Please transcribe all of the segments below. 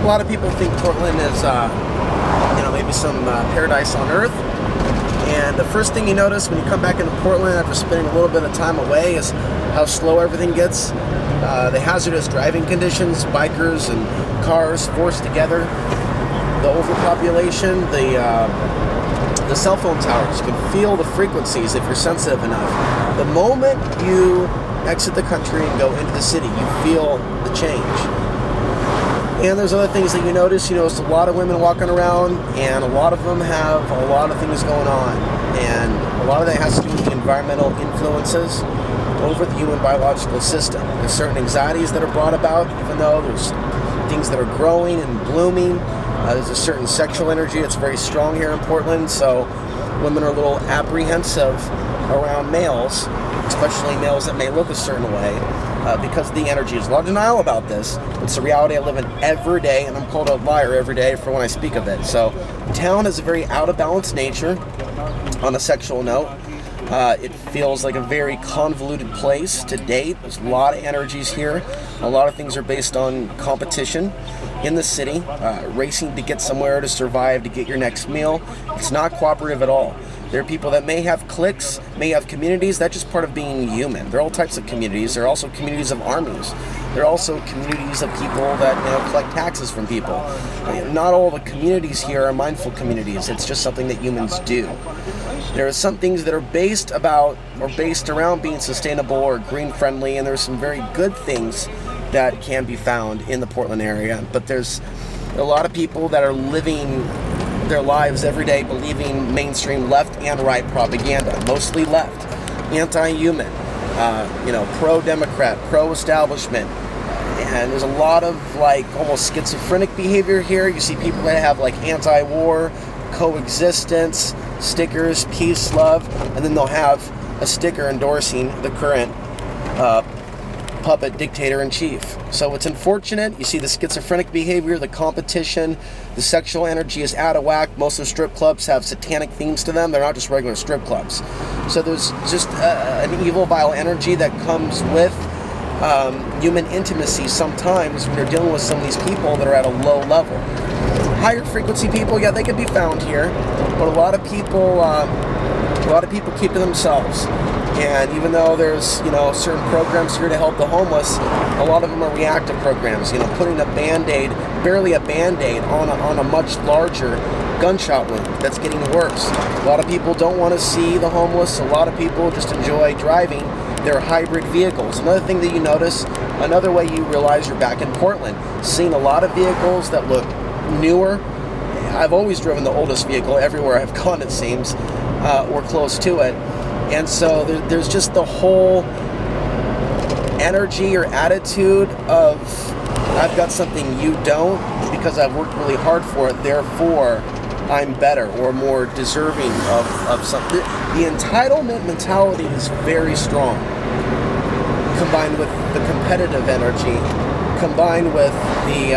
A lot of people think Portland is, maybe some paradise on earth. And the first thing you notice when you come back into Portland after spending a little bit of time away is how slow everything gets. The hazardous driving conditions, bikers and cars forced together, the overpopulation, the cell phone towers. You can feel the frequencies if you're sensitive enough. The moment you exit the country and go into the city, you feel the change. And there's other things that you notice. You notice a lot of women walking around, and a lot of them have a lot of things going on. And a lot of that has to do with the environmental influences over the human biological system. There's certain anxieties that are brought about, even though there's things that are growing and blooming. There's a certain sexual energy that's very strong here in Portland, so women are a little apprehensive around males, especially males that may look a certain way, because the energy is. A lot of denial about this. It's a reality I live in every day, and I'm called a liar every day for when I speak of it. So town has a very out of balance nature on a sexual note. It feels like a very convoluted place to date. There's a lot of energies here. A lot of things are based on competition in the city, racing to get somewhere, to survive, to get your next meal. It's not cooperative at all. There are people that may have cliques, may have communities. That's just part of being human. There are all types of communities. There are also communities of armies. There are also communities of people that collect taxes from people. Not all the communities here are mindful communities. It's just something that humans do. There are some things that are based around being sustainable or green friendly, and there's some very good things that can be found in the Portland area. But there's a lot of people that are living their lives every day believing mainstream left and right propaganda, mostly left, anti-human, pro-democrat, pro-establishment. And there's a lot of almost schizophrenic behavior here. You see people that have anti-war, coexistence, stickers, peace, love, and then they'll have a sticker endorsing the current puppet dictator-in-chief. So it's unfortunate. You see the schizophrenic behavior, the competition, the sexual energy is out of whack. Most of the strip clubs have satanic themes to them. They're not just regular strip clubs. So there's just an evil, vile energy that comes with human intimacy sometimes when you're dealing with some of these people that are at a low level. Higher frequency people, yeah, they can be found here, but a lot of people keep to themselves. And even though there's certain programs here to help the homeless, a lot of them are reactive programs. Putting a band-aid, barely a band-aid, on a much larger gunshot wound that's getting worse. A lot of people don't want to see the homeless. A lot of people just enjoy driving their hybrid vehicles. Another thing that you notice, another way you realize you're back in Portland, seeing a lot of vehicles that look newer. I've always driven the oldest vehicle everywhere I've gone, it seems, or close to it. And so there's just the whole energy or attitude of, I've got something you don't because I've worked really hard for it, therefore I'm better or more deserving of something. The entitlement mentality is very strong, combined with the competitive energy, combined with the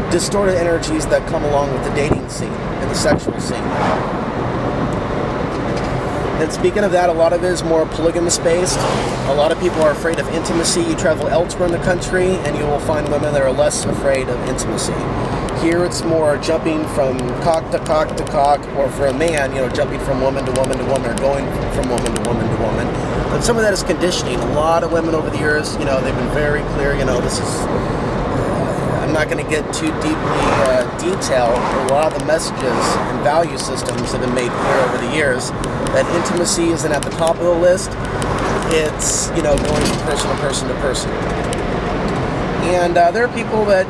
distorted energies that come along with the dating scene and the sexual scene. And speaking of that, a lot of it is more polygamous based. A lot of people are afraid of intimacy. You travel elsewhere in the country and you will find women that are less afraid of intimacy. Here it's more jumping from cock to cock to cock, or for a man, jumping from woman to woman to woman, or going from woman to woman to woman. But some of that is conditioning. A lot of women over the years, they've been very clear, this is, I'm not going to get too deeply detailed, but a lot of the messages and value systems that have been made clear over the years, that intimacy isn't at the top of the list. It's, going from person to person to person. And there are people that,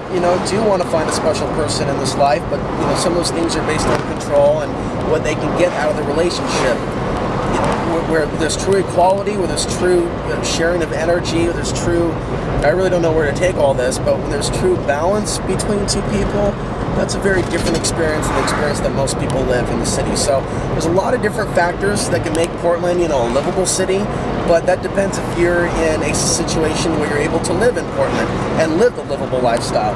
do want to find a special person in this life, but, some of those things are based on control and what they can get out of the relationship. Where there's true equality, where there's true sharing of energy, where there's true, I really don't know where to take all this, but when there's true balance between two people, that's a very different experience than the experience that most people live in the city. So there's a lot of different factors that can make Portland, a livable city, but that depends if you're in a situation where you're able to live in Portland and live the livable lifestyle.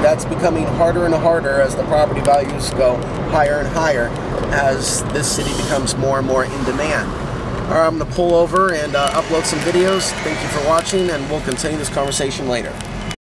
That's becoming harder and harder as the property values go higher and higher as this city becomes more and more in demand. All right, I'm going to pull over and upload some videos. Thank you for watching, and we'll continue this conversation later.